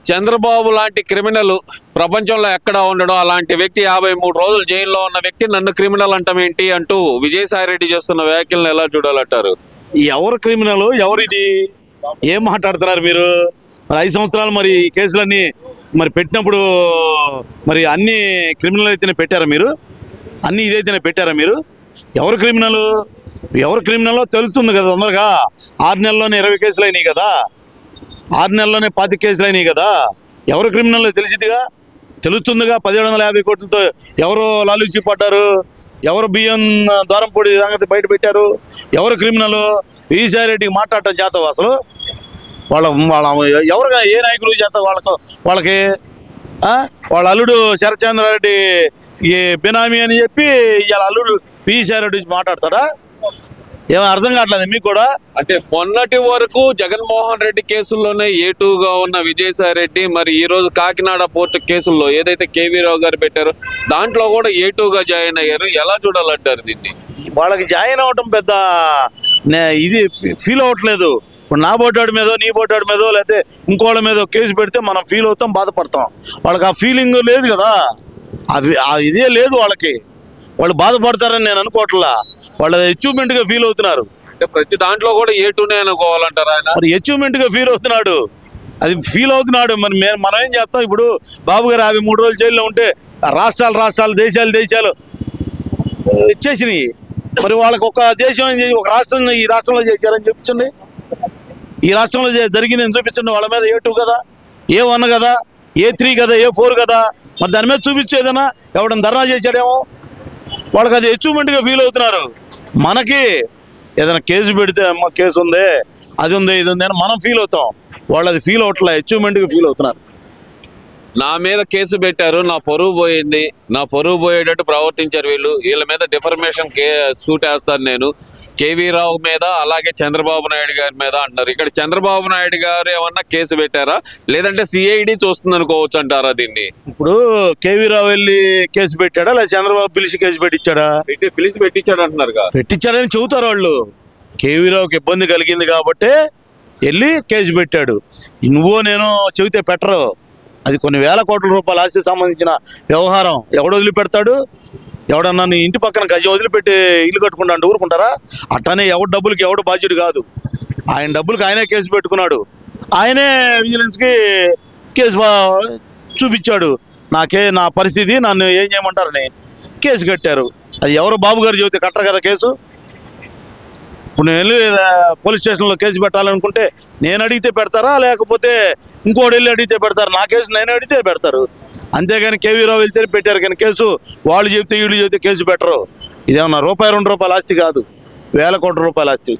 చంద్రబాబు లాంటి క్రిమినల్ ప్రపంచంలో ఎక్కడ ఉండడం, అలాంటి వ్యక్తి 53 రోజులు జైల్లో ఉన్న వ్యక్తి నన్ను క్రిమినల్ అంటామేంటి అంటూ విజయసాయి రెడ్డి చేస్తున్న వ్యాఖ్యలను ఎలా చూడాలంటారు? ఎవరు క్రిమినల్, ఎవరిది, ఏం మాట్లాడుతున్నారు మీరు? మరి 5 సంవత్సరాలు మరి ఈ కేసులన్నీ మరి పెట్టినప్పుడు మరి అన్ని క్రిమినల్ అయితేనే పెట్టారా మీరు? అన్ని ఇదైతేనే పెట్టారా మీరు? ఎవరు క్రిమినల్, ఎవరు క్రిమినల్లో తెలుస్తుంది కదా తొందరగా. 6 నెలల్లోనే 20 కేసులు అయినాయి కదా, 6 నెలల్లోనే 25 కేసులు అయినాయి కదా. ఎవరు క్రిమినల్ తెలిసిదిగా, తెలుస్తుందిగా. 1750 కోట్లతో ఎవరో లాలూచి పడ్డారు, ఎవరు బియ్యం ద్వారంపూడి సంగతి బయట పెట్టారు, ఎవరు క్రిమినల్? విజయసాయి రెడ్డికి మాట్లాడటం చేత అసలు వాళ్ళ ఎవరు ఏ నాయకులు చేత వాళ్ళకి వాళ్ళ అల్లుడు శరత్చంద్రారెడ్డి ఈ బినామీ అని చెప్పి ఇవాళ అల్లుడు విజయసాయి రెడ్డి మాట్లాడతాడా? ఏమో అర్థం కావట్లేదు మీకు కూడా. అంటే మొన్నటి వరకు జగన్మోహన్ రెడ్డి కేసుల్లోనే ఏటూగా ఉన్న విజయసాయి రెడ్డి మరి ఈ రోజు కాకినాడ పోర్టు కేసుల్లో ఏదైతే కేవీ రావు గారు పెట్టారో దాంట్లో కూడా ఏటూగా జాయిన్ అయ్యారు. ఎలా చూడాలంటారు దీన్ని? వాళ్ళకి జాయిన్ అవ్వటం పెద్ద ఇది ఫీల్ అవ్వట్లేదు. ఇప్పుడు నా బోటాడి మీదో నీ బోటాడి మీదో లేకపోతే ఇంకోళ్ళ మీదో కేసు పెడితే మనం ఫీల్ అవుతాం, బాధపడతాం. వాళ్ళకి ఆ ఫీలింగ్ లేదు కదా, ఇదే లేదు వాళ్ళకి. వాళ్ళు బాధపడతారని నేను అనుకోవట్లా, వాళ్ళు అచీవ్మెంట్గా ఫీల్ అవుతున్నారు. అంటే ప్రతి దాంట్లో కూడా ఏటూనే అనుకోవాలంటారు ఆయన. మరి అచీవ్మెంట్గా ఫీల్ అవుతున్నాడు, అది ఫీల్ అవుతున్నాడు. మరి మనం ఏం చేస్తాం? ఇప్పుడు బాబు గారు 53 రోజులు జైల్లో ఉంటే రాష్ట్రాలు దేశాలు ఇచ్చేసినాయి. మరి వాళ్ళకి ఒక దేశం ఒక రాష్ట్రం ఈ రాష్ట్రంలో చేశారని చెప్పించండి, ఈ రాష్ట్రంలో జరిగిందని చూపించండి. వాళ్ళ మీద A2 కదా, A1 కదా, A3 కదా, A4 కదా. మరి దాని మీద చూపించేదన్నా ఎవడన్నా ధర్నా చేశాడేమో. వాళ్ళకి అది అచీవ్మెంట్గా ఫీల్ అవుతున్నారు. మనకి ఏదైనా కేసు పెడితే అమ్మ కేసు ఉంది, అది ఉంది, ఇది ఉంది అని మనం ఫీల్ అవుతాం. వాళ్ళు అది ఫీల్ అవట్లే, అచీవ్మెంట్గా ఫీల్ అవుతున్నారు. నా మీద కేసు పెట్టారు, నా పరువు పోయింది, నా పరువు పోయేటట్టు ప్రవర్తించారు వీళ్ళ మీద డిఫర్మేషన్ సూట్ వేస్తాను నేను కేవీ రావు మీద, అలాగే చంద్రబాబు నాయుడు గారి మీద అంటున్నారు. ఇక్కడ చంద్రబాబు నాయుడు గారు ఏమన్నా కేసు పెట్టారా, లేదంటే సిఐడి చూస్తుంది అనుకోవచ్చు అంటారా దీన్ని? ఇప్పుడు కేవీ రావు వెళ్ళి కేసు పెట్టాడా, లేదా చంద్రబాబు పిలిచి కేసు పెట్టించాడా? పిలిచి పెట్టించాడు అంటున్నారు. పెట్టించాడని చెబుతారు వాళ్ళు. కేవీ రావుకి ఇబ్బంది కలిగింది కాబట్టి వెళ్ళి కేసు పెట్టాడు. నువ్వో నేను చెబితే పెట్టరు. అది కొన్ని వేల కోట్ల రూపాయల ఆస్తికి సంబంధించిన వ్యవహారం. ఎవడు వదిలిపెడతాడు? ఎవడన్నా నీ ఇంటి పక్కన గజం వదిలిపెట్టి ఇల్లు కట్టుకుంటా అంటే ఊరుకుంటారా? అట్టనే ఎవడు డబ్బులకి ఎవడు బాధ్యుడు కాదు. ఆయన డబ్బులకి ఆయనే కేసు పెట్టుకున్నాడు, ఆయనే విజిలెన్స్కి కేసు చూపించాడు. నా పరిస్థితి, నన్ను ఏం చేయమంటారని కేసు కట్టారు. అది ఎవరు బాబు గారు చెబితే కట్టరు కదా కేసు. ఇప్పుడు నేను వెళ్ళి పోలీస్ స్టేషన్లో కేసు పెట్టాలనుకుంటే నేను అడిగితే పెడతారా, లేకపోతే ఇంకోటి వెళ్ళి అడిగితే పెడతారు? నా కేసు నేను అడిగితే పెడతారు. అంతేగాని కేవీ రావు వెళ్తే పెట్టారు కానీ కేసు వాళ్ళు చెబితే వీళ్ళు చెబితే కేసు పెట్టరు. ఇదేమన్నా ₹2 ఆస్తి కాదు, వేల కోట్ల రూపాయల ఆస్తి.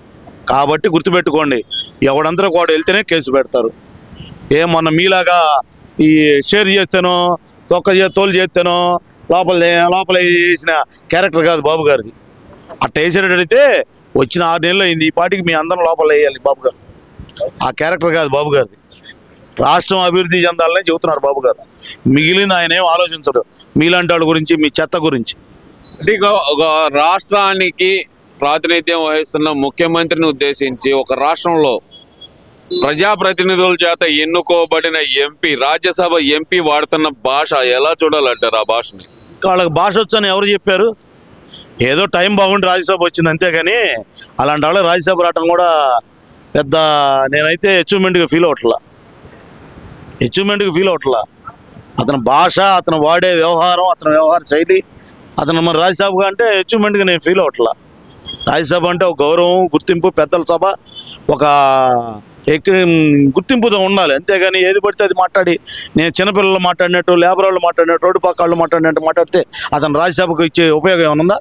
కాబట్టి గుర్తుపెట్టుకోండి, ఎవడంతా కూడా వెళ్తేనే కేసు పెడతారు. ఏమన్నా మీలాగా ఈ షేర్ చేస్తేనో తోలు చేస్తేనో లోపల వేసిన క్యారెక్టర్ కాదు బాబు గారిది. అట్ట వేసేటట్టయితే వచ్చిన 6 నెలలు అయింది, ఈ పాటికి మీ అందరం లోపల వేయాలి బాబు గారు. ఆ క్యారెక్టర్ కాదు బాబు గారిది. రాష్ట్రం అభివృద్ధి చెందాలనే చెబుతున్నారు బాబు గారు. మిగిలింది ఆయన ఏం ఆలోచించడు మీలాంటి వాళ్ళ గురించి, మీ చెత్త గురించి. ఒక రాష్ట్రానికి ప్రాతినిధ్యం వహిస్తున్న ముఖ్యమంత్రిని ఉద్దేశించి ఒక రాష్ట్రంలో ప్రజాప్రతినిధుల చేత ఎన్నుకోబడిన ఎంపీ, రాజ్యసభ ఎంపీ వాడుతున్న భాష ఎలా చూడాలంటారు? ఆ భాషని వాళ్ళకి భాష వచ్చని ఎవరు చెప్పారు? ఏదో టైం బాగుండి రాజ్యసభ వచ్చింది అంతేగాని అలాంటి వాళ్ళు రాజ్యసభ రావటం కూడా పెద్ద నేనైతే అచీవ్మెంట్గా ఫీల్ అవ్వట్లా. అతని భాష, అతను వాడే వ్యవహారం, అతని వ్యవహార శైలి, అతను మన రాజ్యసభగా అంటే అచీవ్మెంట్గా నేను ఫీల్ అవ్వట్లా. రాజ్యసభ అంటే ఒక గౌరవం, గుర్తింపు, పెద్దల సభ, ఒక గుర్తింపుతో ఉండాలి. అంతేగాని ఏది పడితే అది మాట్లాడి, నేను చిన్నపిల్లలు మాట్లాడినట్టు, లేబర్ వాళ్ళు మాట్లాడినట్టు, రోడ్డు పక్క వాళ్ళు మాట్లాడినట్టు మాట్లాడితే అతను రాజ్యసభకు ఇచ్చే ఉపయోగం ఏమైనా ఉందా?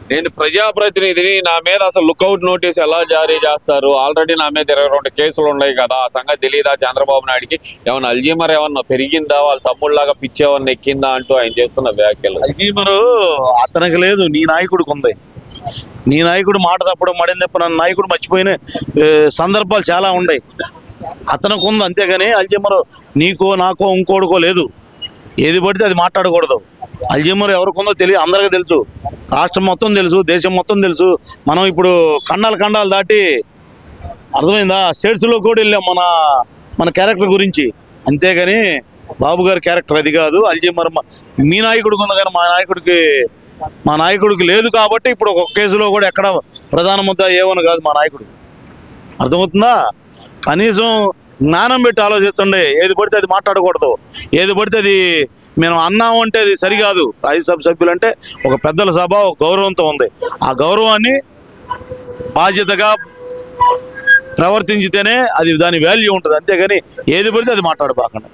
నేను ప్రజాప్రతినిధిని, నా మీద అసలు లుకౌట్ నోటీస్ ఎలా జారీ చేస్తారు? ఆల్రెడీ నా మీద 22 కేసులు ఉన్నాయి కదా, ఆ సంగతి తెలియదా చంద్రబాబు నాయుడికి? ఏమన్నా అల్జీమర్ ఏమన్నా పెరిగిందా, వాళ్ళ తమ్ముళ్ళలాగా పిచ్చి ఏమన్నా ఎక్కిందా అంటూ ఆయన చేస్తున్న వ్యాఖ్యలు. అల్జీమరు అతనికి లేదు, నీ నాయకుడికి ఉంది. నీ నాయకుడు మాట తప్పడం, మడింది తప్ప నాయకుడు మర్చిపోయిన సందర్భాలు చాలా ఉన్నాయి. అతనికి ఉంది, అంతేగాని అల్జీమర్ నీకో నాకో ఇంకోడుకో లేదు. ఏది పడితే అది మాట్లాడకూడదు. అల్జీమర్ ఎవరికి ఉందో తెలియదు, అందరికీ తెలుసు, రాష్ట్రం మొత్తం తెలుసు, దేశం మొత్తం తెలుసు. మనం ఇప్పుడు ఖండాలు దాటి అర్థమైందా, స్టేట్స్లో కూడా వెళ్ళాం. మన మన క్యారెక్టర్ గురించి. అంతేగాని బాబు గారి క్యారెక్టర్ అది కాదు. అల్జీమర్ మీ నాయకుడికి ఉంది కానీ మా నాయకుడికి లేదు కాబట్టి ఇప్పుడు ఒక కేసులో కూడా ఎక్కడ ప్రధాన ముద్ద ఏమని కాదు మా నాయకుడు. అర్థమవుతుందా? కనీసం జ్ఞానం పెట్టి ఆలోచిస్తుండే. ఏది పడితే అది మాట్లాడకూడదు, ఏది పడితే అది మేము అన్నాము అంటే అది సరికాదు. రాజ్యసభ సభ్యులు అంటే ఒక పెద్దల సభ, ఒక గౌరవంతో ఉంది. ఆ గౌరవాన్ని బాధ్యతగా ప్రవర్తించితేనే అది దాని వాల్యూ ఉంటుంది. అంతేగాని ఏది పడితే అది మాట్లాడబాకండి.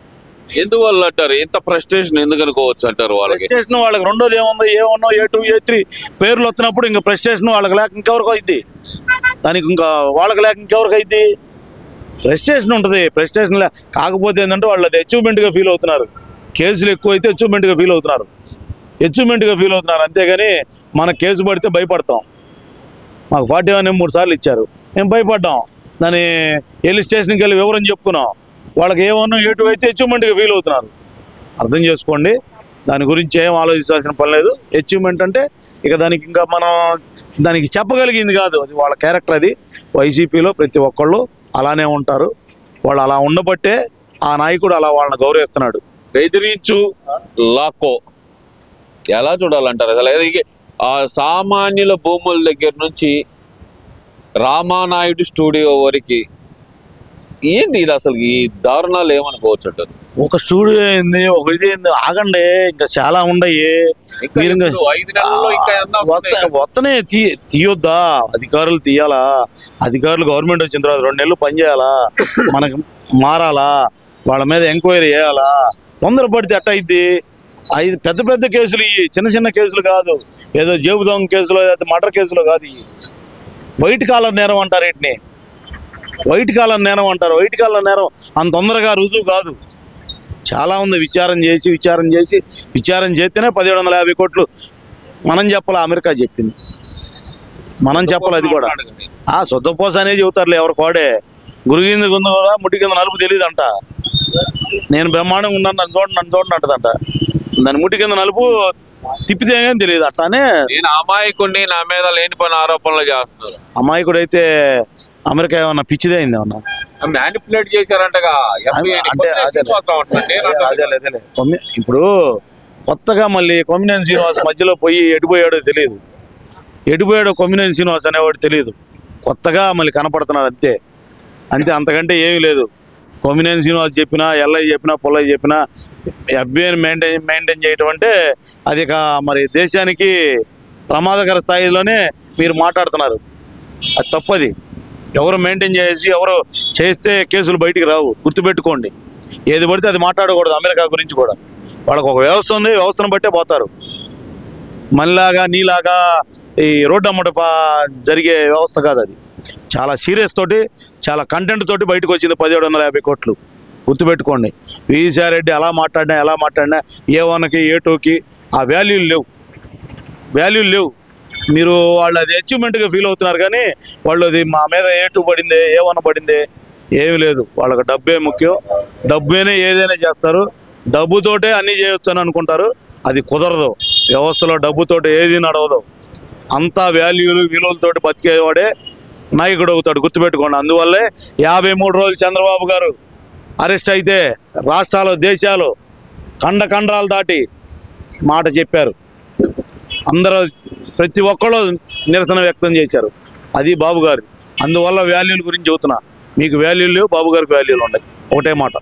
ఎందువల్ల అంటారు? ఇంత ఫ్రస్ట్రేషన్ ఎందుకు అనుకోవచ్చు అంటారు వాళ్ళకి? ప్రెస్టేషన్ వాళ్ళకి రెండోది ఏముంది? A1 A2 A3 పేర్లు వస్తున్నప్పుడు ఇంకా ప్రెస్టేషన్ వాళ్ళకి లేక ఇంకెవరికి అయింది, దానికి ఇంకా వాళ్ళకి లేక ఇంకెవరికి అయింది? ప్రెస్టేషన్ ఉంటుంది. ప్రెస్టేషన్ కాకపోతే ఏంటంటే వాళ్ళు అది అచీవ్మెంట్గా ఫీల్ అవుతున్నారు. కేసులు ఎక్కువ అయితే అచీవ్మెంట్గా ఫీల్ అవుతున్నారు. అంతేగాని మన కేసు పడితే భయపడతాం. మాకు 41 3 సార్లు ఇచ్చారు, మేము భయపడ్డాం. దాన్ని వెళ్ళి స్టేషన్కి వెళ్ళి వివరం చెప్పుకున్నాం. వాళ్ళకి A1 A2 అయితే అచీవ్మెంట్గా ఫీల్ అవుతున్నారు. అర్థం చేసుకోండి. దాని గురించి ఏం ఆలోచించాల్సిన పని లేదు. అచీవ్మెంట్ అంటే ఇక దానికి ఇంకా మనం దానికి చెప్పగలిగింది కాదు. అది వాళ్ళ క్యారెక్టర్. అది వైసీపీలో ప్రతి ఒక్కళ్ళు అలానే ఉంటారు. వాళ్ళు అలా ఉండబట్టే ఆ నాయకుడు అలా వాళ్ళని గౌరవిస్తున్నాడు. బెదిరించు లాక్కో ఎలా చూడాలంటారు అసలు? ఆ సామాన్యుల భూముల దగ్గర నుంచి రామానాయుడు స్టూడియో వరకు ఏంటి ఇది అసలు? ఈ దారుణాలు ఏమనుకోవచ్చు అంటారు? ఒక స్టూడియో అయింది, ఒక ఇది అయింది. ఆగండి, ఇంకా చాలా ఉండయి. మీరు ఇంకా 5 నెలల్లో ఇంకా ఏమన్నా వస్తాయి? వస్తనే తీయొద్దా? అధికారులు తీయాలా? అధికారులు గవర్నమెంట్ వచ్చిన తర్వాత 2 నెలలు పనిచేయాలా? మనకి మారాలా? వాళ్ళ మీద ఎంక్వైరీ చేయాలా? తొందరపడితే ఎట్ట అయింది? పెద్ద పెద్ద కేసులు, ఇవి చిన్న చిన్న కేసులు కాదు. ఏదో జేబు దొంగ కేసులో, ఏదో మర్డర్ కేసులో కాదు. ఇవి వైట్ కాలర్ నేరం అంటారు. వీటిని వైట్ కాలర్ నేరం అంటారు. వైట్ కాలర్ నేరం అంత తొందరగా రుజువు కాదు. చాలా ఉంది. విచారణ చేస్తేనే 1750 కోట్లు మనం చెప్పాలి, అమెరికా చెప్పింది. మనం చెప్పాలి. అది కూడా శుద్ధపోస అనేది చెబుతారులే ఎవరు కోడే. గురి కింద కూడా ముట్టి కింద నలుపు తెలియదు అంట. నేను బ్రహ్మాండంగా ఉన్నాను, నన్ను చూడండి అంటదంట. దాని ముట్టి కింద నలుపు తిప్పితే కానీ తెలియదు. అట్లానే నేను అమాయకుడిని, నా మీద లేని పని ఆరోపణలు చేస్తున్నారు. అమాయకుడు అయితే అమెరికా ఏమన్నా పిచ్చిదే అయింది ఏమన్నా? మ్యానిపులేట్ చేశారంటగా. అంటే అదేలే. ఇప్పుడు కొత్తగా మళ్ళీ కొమ్మినేని శ్రీనివాస్ మధ్యలో పోయి ఎడిపోయాడో తెలియదు. కొమ్మినేని శ్రీనివాస్ అనేవాడు తెలియదు. కొత్తగా మళ్ళీ కనపడుతున్నాడు అంతే. అంతకంటే ఏమీ లేదు. కొమ్మినేని శ్రీనివాస్ చెప్పినా, ఎల్ఐ చెప్పినా, పుల్లయ్య చెప్పినా ఎఫ్ఐఆర్ మెయింటైన్ చేయటం అంటే అది మరి దేశానికి ప్రమాదకర స్థాయిలోనే మీరు మాట్లాడుతున్నారు. అది తప్పది. ఎవరు మెయింటైన్ ఎవరు చేస్తే కేసులు బయటికి రావు. గుర్తుపెట్టుకోండి. ఏది పడితే అది మాట్లాడకూడదు. అమెరికా గురించి కూడా వాళ్ళకు ఒక వ్యవస్థ ఉంది. వ్యవస్థను బట్టే పోతారు. మనలాగా నీలాగా ఈ రోడ్డు అమ్మట జరిగే వ్యవస్థ కాదు. అది చాలా సీరియస్ తోటి, చాలా కంటెంట్ తోటి బయటకు వచ్చింది 1750 కోట్లు. గుర్తుపెట్టుకోండి. విజయసాయి రెడ్డి ఎలా మాట్లాడినా A1కి A2కి ఆ వాల్యూలు లేవు. మీరు వాళ్ళు అది అచీవ్మెంట్గా ఫీల్ అవుతున్నారు కానీ వాళ్ళు అది మా మీద A2 పడింది, A1 పడింది ఏమీ లేదు. వాళ్ళకి డబ్బే ముఖ్యం. డబ్బేనే ఏదైనా చేస్తారు. డబ్బుతోటే అన్నీ చేయొచ్చు అని అనుకుంటారు. అది కుదరదు. వ్యవస్థలో డబ్బుతోటి ఏది నడవదు. అంతా విలువలతోటి బతికేవాడే నాయకుడు అవుతాడు. గుర్తుపెట్టుకోండి. అందువల్లే 53 రోజులు చంద్రబాబు గారు అరెస్ట్ అయితే రాష్ట్రాలు, దేశాలు ఖండాలు దాటి మాట చెప్పారు. అందరూ ప్రతి ఒక్కళ్ళు నిరసన వ్యక్తం చేశారు. అది బాబు గారు. అందువల్ల వాల్యూల గురించి చెబుతున్నా. మీకు వాల్యూలు లేవు, బాబు గారికి వాల్యూలు ఉన్నాయి. ఒకటే మాట.